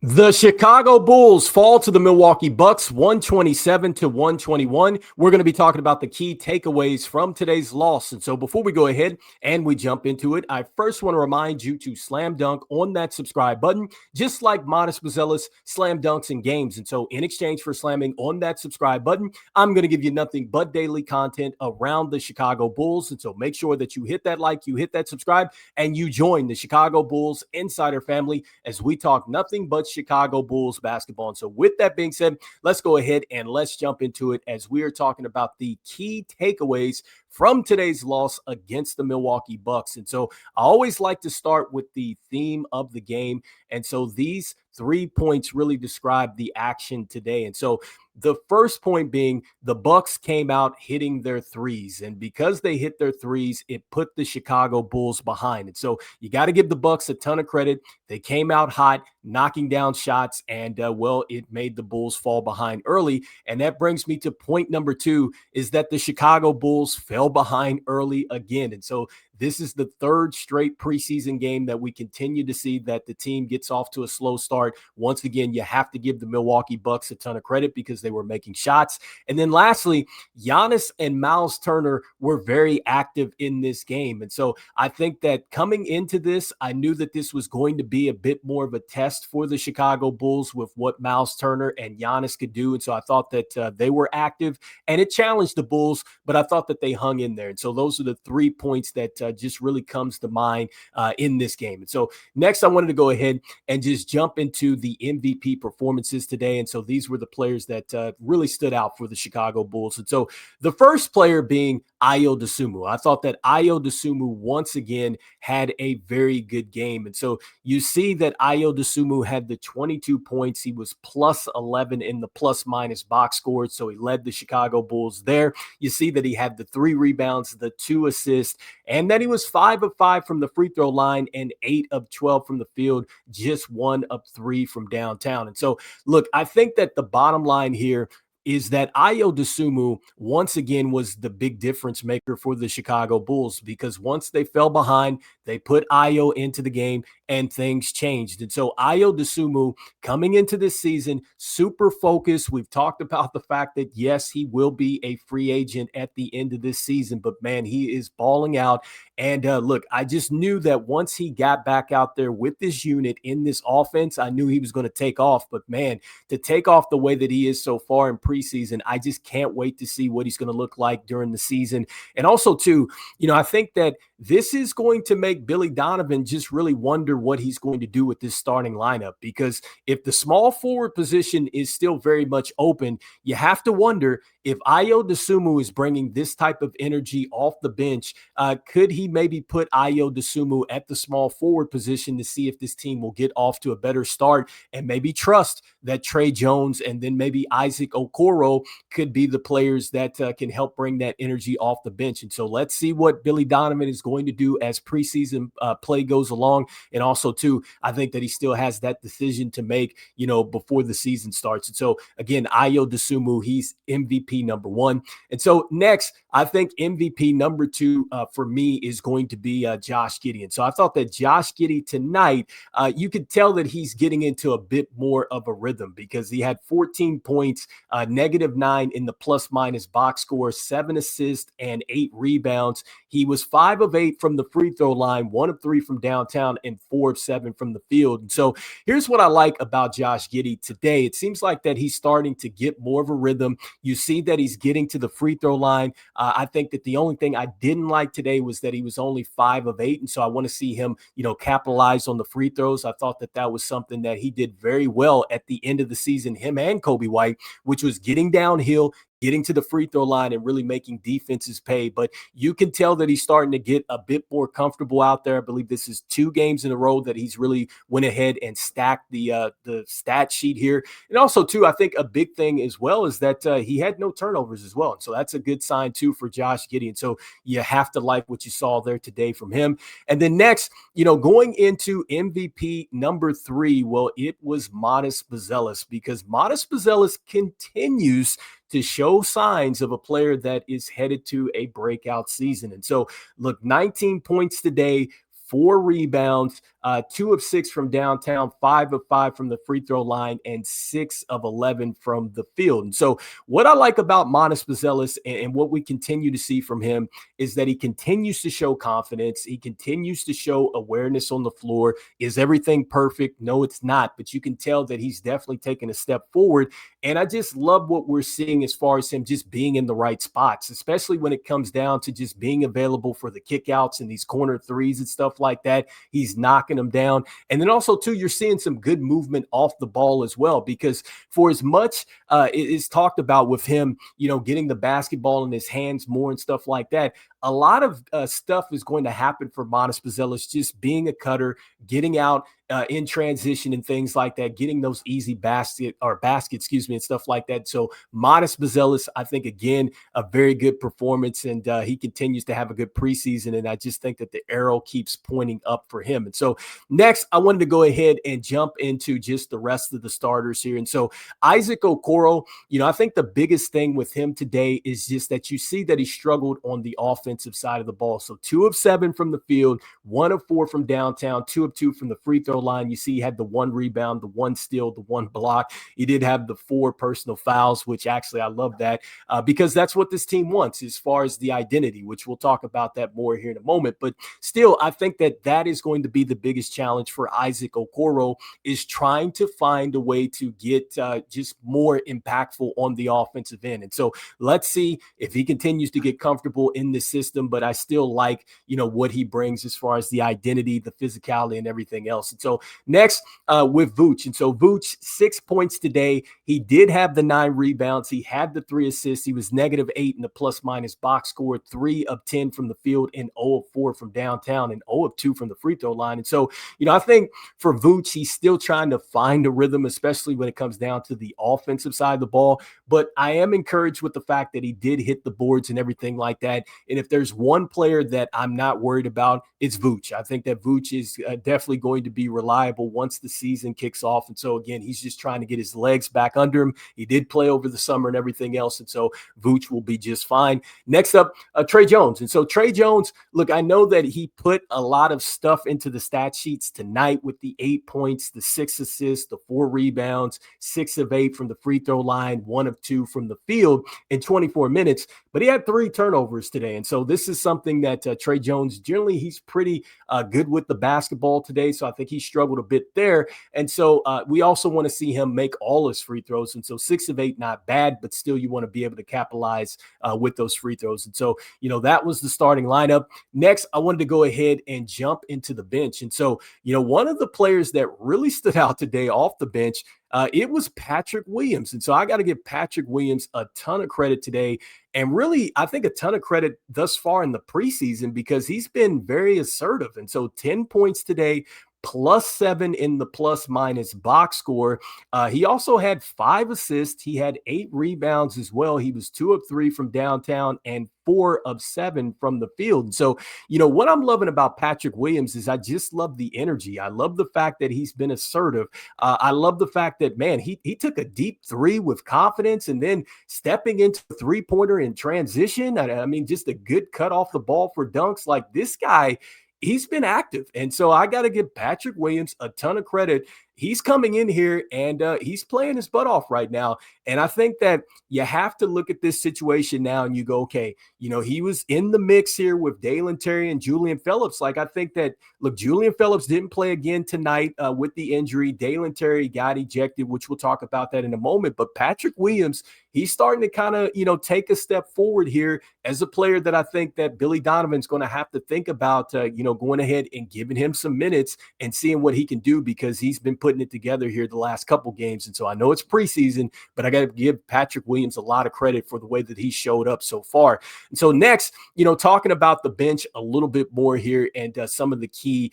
The Chicago Bulls fall to the Milwaukee Bucks 127-121. We're going to be talking about the key takeaways from today's loss. And so before we go ahead and we jump into it, I first want to remind you to slam dunk on that subscribe button, just like Modest Buzelis slam dunks in games. And so in exchange for slamming on that subscribe button, I'm going to give you nothing but daily content around the Chicago Bulls. And so make sure that you hit that like, you hit that subscribe, and you join the Chicago Bulls Insider family as we talk nothing but Chicago Bulls basketball. And so with that being said, let's go ahead and let's jump into it as we are talking about the key takeaways from today's loss against the Milwaukee Bucks. And so I always like to start with the theme of the game. And so these 3 points really describe the action today. And so the first point being the Bucks came out hitting their threes, and because they hit their threes, it put the Chicago Bulls behind. And so you got to give the Bucks a ton of credit. They came out hot, knocking down shots, and it made the Bulls fall behind early. And that brings me to point number 2, is that the Chicago Bulls fell behind early again. And so this is the third straight preseason game that we continue to see that the team gets off to a slow start. Once again, you have to give the Milwaukee Bucks a ton of credit because they were making shots. And then lastly, Giannis and Miles Turner were very active in this game. And so I think that coming into this, I knew that this was going to be a bit more of a test for the Chicago Bulls with what Miles Turner and Giannis could do. And so I thought that they were active and it challenged the Bulls, but I thought that they hung in there. And so those are the 3 points that just really comes to mind in this game. And so next I wanted to go ahead and just jump into the MVP performances today. And so these were the players that really stood out for the Chicago Bulls. And so the first player being Ayo Dosunmu. I thought that Ayo Dosunmu once again had a very good game. And so you see that Ayo Dosunmu had the 22 points. He was plus 11 in the plus minus box score. So he led the Chicago Bulls there. You see that he had the 3 rebounds, the 2 assists, and that he was 5 of 5 from the free throw line and 8 of 12 from the field, just 1 of 3 from downtown. And so, look, I think that the bottom line here is that Ayo Dosunmu once again was the big difference maker for the Chicago Bulls, because once they fell behind, they put Ayo into the game and things changed. And so Ayo Dosunmu coming into this season, super focused. We've talked about the fact that, yes, he will be a free agent at the end of this season, but man, he is balling out. And look, I just knew that once he got back out there with this unit in this offense, I knew he was going to take off. But man, to take off the way that he is so far in preseason, I just can't wait to see what he's going to look like during the season. And also, too, I think that this is going to make Billy Donovan just really wonder what he's going to do with this starting lineup, because if the small forward position is still very much open, you have to wonder if Ayo Dosunmu is bringing this type of energy off the bench, could he maybe put Ayo Dosunmu at the small forward position to see if this team will get off to a better start, and maybe trust that Trey Jones and then maybe Isaac Okoro could be the players that can help bring that energy off the bench. And so let's see what Billy Donovan is going to do as preseason play goes along. And also, too, I think that he still has that decision to make, before the season starts. And so, again, Ayo Dosunmu, he's MVP number 1. And so next, I think MVP number 2 for me is going to be Josh Giddey. And so I thought that Josh Giddey tonight, you could tell that he's getting into a bit more of a rhythm, because he had 14 points, -9 in the plus minus box score, 7 assists and 8 rebounds. He was 5 of 8 from the free throw line, 1 of 3 from downtown, and 4 of 7 from the field. And so here's what I like about Josh Giddey today. It seems like that he's starting to get more of a rhythm. You see that he's getting to the free throw line. I think that the only thing I didn't like today was that he was only 5 of 8. And so I want to see him, capitalize on the free throws. I thought that that was something that he did very well at the end of the season, him and Kobe White, which was getting downhill, getting to the free throw line and really making defenses pay. But you can tell that he's starting to get a bit more comfortable out there. I believe this is 2 games in a row that he's really went ahead and stacked the stat sheet here. And also, too, I think a big thing as well is that he had no turnovers as well. And so that's a good sign, too, for Josh Giddey. And so you have to like what you saw there today from him. And then next, going into MVP number 3, well, it was Modest Buzelis, because Modest Buzelis continues to show signs of a player that is headed to a breakout season. And so, look, 19 points today, 4 rebounds, 2 of 6 from downtown, 5 of 5 from the free throw line, and 6 of 11 from the field. And so what I like about Manas Buzelis and what we continue to see from him is that he continues to show confidence. He continues to show awareness on the floor. Is everything perfect? No, it's not. But you can tell that he's definitely taken a step forward. And I just love what we're seeing as far as him just being in the right spots, especially when it comes down to just being available for the kickouts and these corner threes and stuff like that. He's knocking them down. And then also, too, you're seeing some good movement off the ball as well, because for as much it's talked about with him, getting the basketball in his hands more and stuff like that, a lot of stuff is going to happen for Manas Buzelis, just being a cutter, getting out in transition and things like that, getting those easy baskets, and stuff like that. So Manas Buzelis, I think, again, a very good performance, and he continues to have a good preseason, and I just think that the arrow keeps pointing up for him. And so next, I wanted to go ahead and jump into just the rest of the starters here. And so Isaac Okoro, I think the biggest thing with him today is just that you see that he struggled on the offensive side of the ball. So 2 of 7 from the field, 1 of 4 from downtown, 2 of 2 from the free throw line. You see he had the 1 rebound, the 1 steal, the 1 block. He did have the 4 personal fouls, which actually I love that because that's what this team wants as far as the identity, which we'll talk about that more here in a moment. But still, I think that is going to be the biggest challenge for Isaac Okoro, is trying to find a way to get just more impactful on the offensive end. And so let's see if he continues to get comfortable in the system, but I still like, what he brings as far as the identity, the physicality, and everything else. And so next with Vooch. And so Vooch, 6 points today. He did have the 9 rebounds. He had the 3 assists. He was -8 in the plus-minus box score, 3 of 10 from the field, and 0 of 4 from downtown, and 0 of 2 from the free throw line. And so, I think for Vooch, he's still trying to find a rhythm, especially when it comes down to the offensive side of the ball. But I am encouraged with the fact that he did hit the boards and everything like that. And if there's one player that I'm not worried about, it's Vooch. I think that Vooch is definitely going to be reliable once the season kicks off. And so, again, he's just trying to get his legs back under him. He did play over the summer and everything else. And so Vooch will be just fine. Next up, Tre Jones. And so Tre Jones, look, I know that he put a lot of stuff into the stat sheets tonight with the 8 points, the 6 assists, the 4 rebounds, 6 of 8 from the free throw line, 1 of 2 from the field in 24 minutes. But he had 3 turnovers today. And so this is something that Tre Jones, generally, he's pretty good with the basketball today. So I think he struggled a bit there. And so we also want to see him make all his free throws. And so 6 of 8, not bad, but still you want to be able to capitalize with those free throws. And so, that was the starting lineup. Next, I wanted to go ahead and jump into the bench. And so, one of the players that really stood out today off the bench, it was Patrick Williams. And so I got to give Patrick Williams a ton of credit today. And really, I think a ton of credit thus far in the preseason, because he's been very assertive. And so 10 points today, +7 in the plus-minus box score. He also had 5 assists. He had 8 rebounds as well. He was 2 of 3 from downtown and 4 of 7 from the field. And so, what I'm loving about Patrick Williams is I just love the energy. I love the fact that he's been assertive. I love the fact that, man, he took a deep 3 with confidence, and then stepping into a 3-pointer in transition. I mean, just a good cut off the ball for dunks. Like, this guy, he's been active. And so I got to give Patrick Williams a ton of credit. He's coming in here and he's playing his butt off right now. And I think that you have to look at this situation now and you go, okay, he was in the mix here with Dalen Terry and Julian Phillips. Like, I think that, look, Julian Phillips didn't play again tonight with the injury. Dalen Terry got ejected, which we'll talk about that in a moment. But Patrick Williams, he's starting to kind of, take a step forward here as a player that I think that Billy Donovan's going to have to think about, going ahead and giving him some minutes and seeing what he can do, because he's been putting it together here the last couple games. And so I know it's preseason, but I got to give Patrick Williams a lot of credit for the way that he showed up so far. And so next, talking about the bench a little bit more here and some of the key,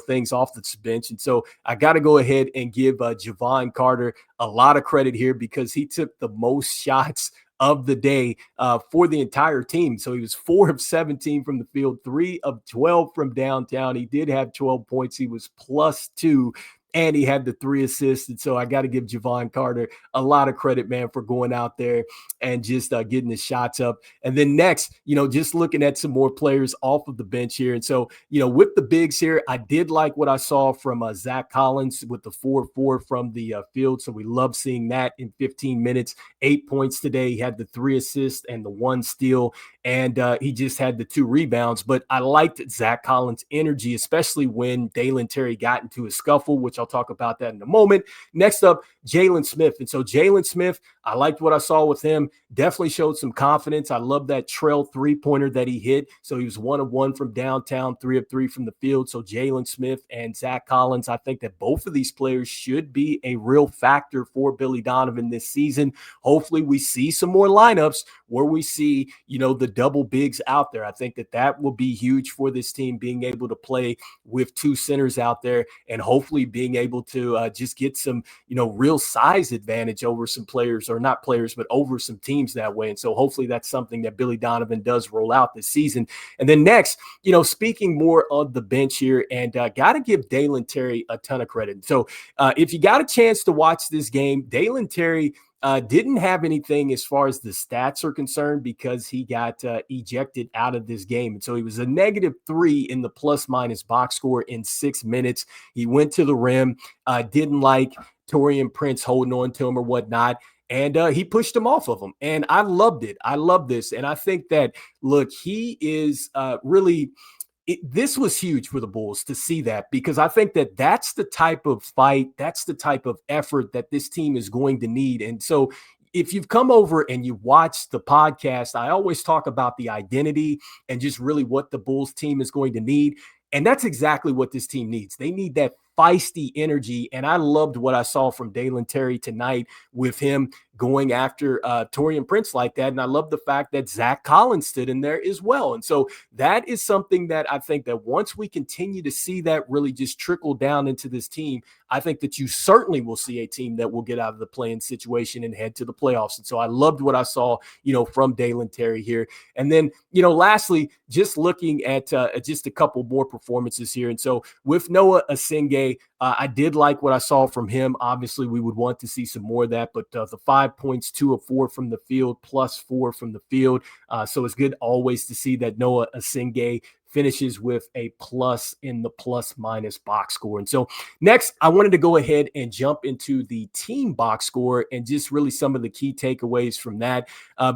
things off the bench. And so I got to go ahead and give Javon Carter a lot of credit here, because he took the most shots of the day for the entire team. So he was 4 of 17 from the field, 3 of 12 from downtown. He did have 12 points. He was +2 and he had the 3 assists. And so I got to give Javon Carter a lot of credit, man, for going out there and just getting his shots up. And then next, just looking at some more players off of the bench here. And so, with the bigs here, I did like what I saw from Zach Collins with the 4-4 from the field. So we love seeing that in 15 minutes, 8 points today. He had the 3 assists and the 1 steal, and he just had the 2 rebounds. But I liked Zach Collins' energy, especially when Dalen Terry got into a scuffle, which I'll talk about that in a moment. Next up, Jalen Smith. And so Jalen Smith, I liked what I saw with him. Definitely showed some confidence. I love that trail 3-pointer that he hit. So he was 1 of 1 from downtown, 3 of 3 from the field. So Jalen Smith and Zach Collins, I think that both of these players should be a real factor for Billy Donovan this season. Hopefully we see some more lineups where we see, the double bigs out there. I think that will be huge for this team, being able to play with 2 centers out there and hopefully being able to just get some, real size advantage over some players, or not players, but over some teams that way. And so hopefully that's something that Billy Donovan does roll out this season. And then next, speaking more of the bench here, and got to give Dalen Terry a ton of credit. So if you got a chance to watch this game, Dalen Terry didn't have anything as far as the stats are concerned because he got ejected out of this game. And so he was a -3 in the plus-minus box score in 6 minutes. He went to the rim, didn't like Taurean Prince holding on to him or whatnot, and he pushed him off of him. And I loved it. I love this. And I think that, look, he is really – this was huge for the Bulls to see that, because I think that that's the type of fight, that's the type of effort that this team is going to need. And so if you've come over and you watch the podcast, I always talk about the identity and just really what the Bulls team is going to need. And that's exactly what this team needs. They need that feisty energy. And I loved what I saw from Dalen Terry tonight with him going after Taurean Prince like that. And I love the fact that Zach Collins stood in there as well. And so that is something that I think that once we continue to see that really just trickle down into this team, I think that you certainly will see a team that will get out of the play-in situation and head to the playoffs. And so I loved what I saw, from Dalen Terry here. And then, lastly, just looking at just a couple more performances here. And so with Noe Essengue, I did like what I saw from him. Obviously, we would want to see some more of that, but the 5 points, 2 of 4 from the field, +4 from the field. So it's good always to see that Noe Essengue finishes with a plus in the plus-minus box score. And so next, I wanted to go ahead and jump into the team box score and just really some of the key takeaways from that,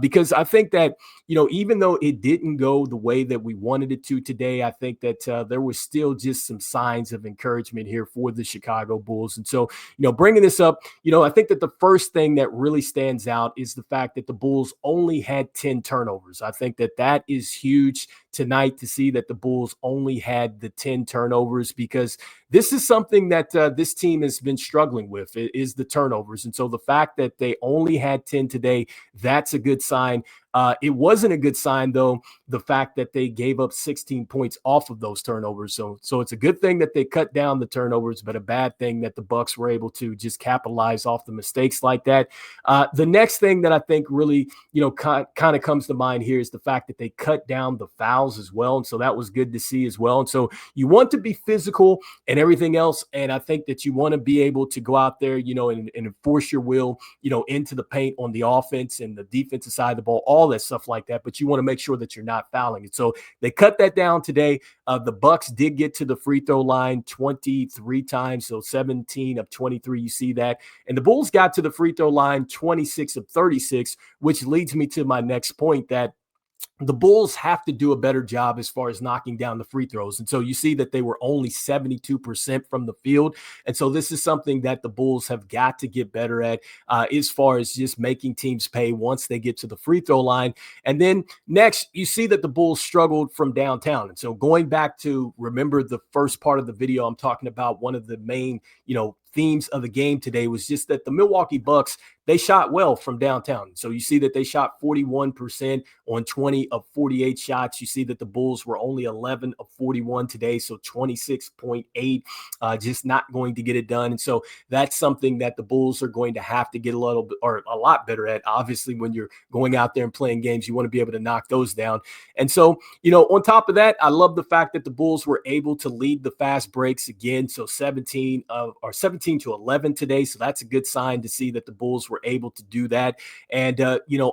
because I think that, even though it didn't go the way that we wanted it to today, I think that there was still just some signs of encouragement here for the Chicago Bulls. And so, bringing this up, I think that the first thing that really stands out is the fact that the Bulls only had 10 turnovers. I think that is huge tonight to see that the Bulls only had the 10 turnovers, because this is something that this team has been struggling with, is the turnovers. And so the fact that they only had 10 today, that's a good sign. It wasn't a good sign, though, the fact that they gave up 16 points off of those turnovers. So it's a good thing that they cut down the turnovers, but a bad thing that the Bucks were able to just capitalize off the mistakes like that. The next thing that I think really, kind of comes to mind here is the fact that they cut down the fouls as well. And so that was good to see as well. And so you want to be physical and everything else. And I think that you want to be able to go out there, and enforce your will, into the paint on the offense and the defensive side of the ball, all that stuff like that. But you want to make sure that you're not fouling it. So they cut that down today. The Bucks did get to the free throw line 23 times. So 17 of 23, you see that. And the Bulls got to the free throw line 26 of 36, which leads me to my next point, that the Bulls have to do a better job as far as knocking down the free throws. And so you see that they were only 72% from the field. And so this is something that the Bulls have got to get better at, as far as just making teams pay once they get to the free throw line. And then next, you see that the Bulls struggled from downtown. And so going back to, remember the first part of the video, I'm talking about one of the main, themes of the game today was just that the Milwaukee Bucks they shot well from downtown. So you see that they shot 41% on 20 of 48 shots. You see that the Bulls were only 11 of 41 today, so 26.8, just not going to get it done. And so that's something that the Bulls are going to have to get a little bit or a lot better at. Obviously, when you're going out there and playing games, you want to be able to knock those down. And so, on top of that, I love the fact that the Bulls were able to lead the fast breaks again. So 17 to 11 today. So that's a good sign to see that the Bulls were able to do that. And,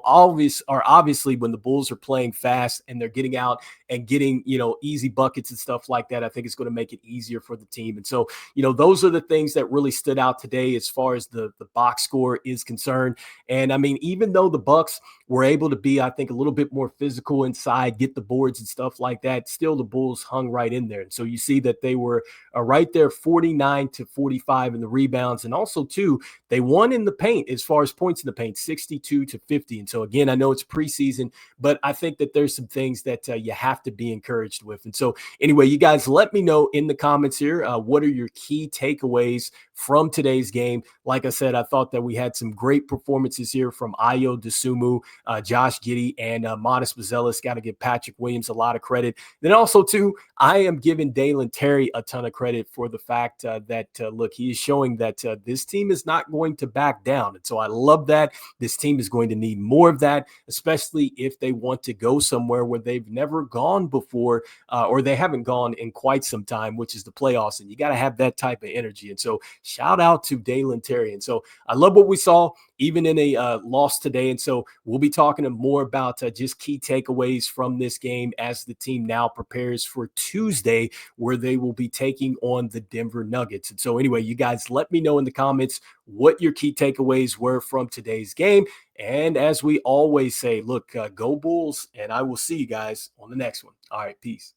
obviously when the Bulls are playing fast and they're getting out and getting, easy buckets and stuff like that, I think it's going to make it easier for the team. And so, those are the things that really stood out today as far as the box score is concerned. And I mean, even though the Bucks were able to be, I think, a little bit more physical inside, get the boards and stuff like that, still the Bulls hung right in there. And so you see that they were right there 49 to 45 in the rebounds. And also, too, they won in the paint as far as points in the paint, 62 to 50. And so, again, I know it's preseason, but I think that there's some things that you have to be encouraged with. And so, anyway, you guys let me know in the comments here, what are your key takeaways from today's game? Like I said, I thought that we had some great performances here from Ayo Dosunmu, Josh Giddey, and Buzelis. Got to give Patrick Williams a lot of credit. Then also, too, I am giving Dalen Terry a ton of credit for the fact that, look, he is showing that this team is not going to back down. And so I love that. This team is going to need more of that, especially if they want to go somewhere where they've never gone before, or they haven't gone in quite some time, which is the playoffs. And you got to have that type of energy. And so shout out to Dalen Terry. And so I love what we saw, even in a loss today. And so we'll be talking more about just key takeaways from this game as the team now prepares for Tuesday, where they will be taking on the Denver Nuggets. And so anyway, you guys let me know in the comments what your key takeaways were from today's game. And as we always say, look, go Bulls, and I will see you guys on the next one. All right, peace.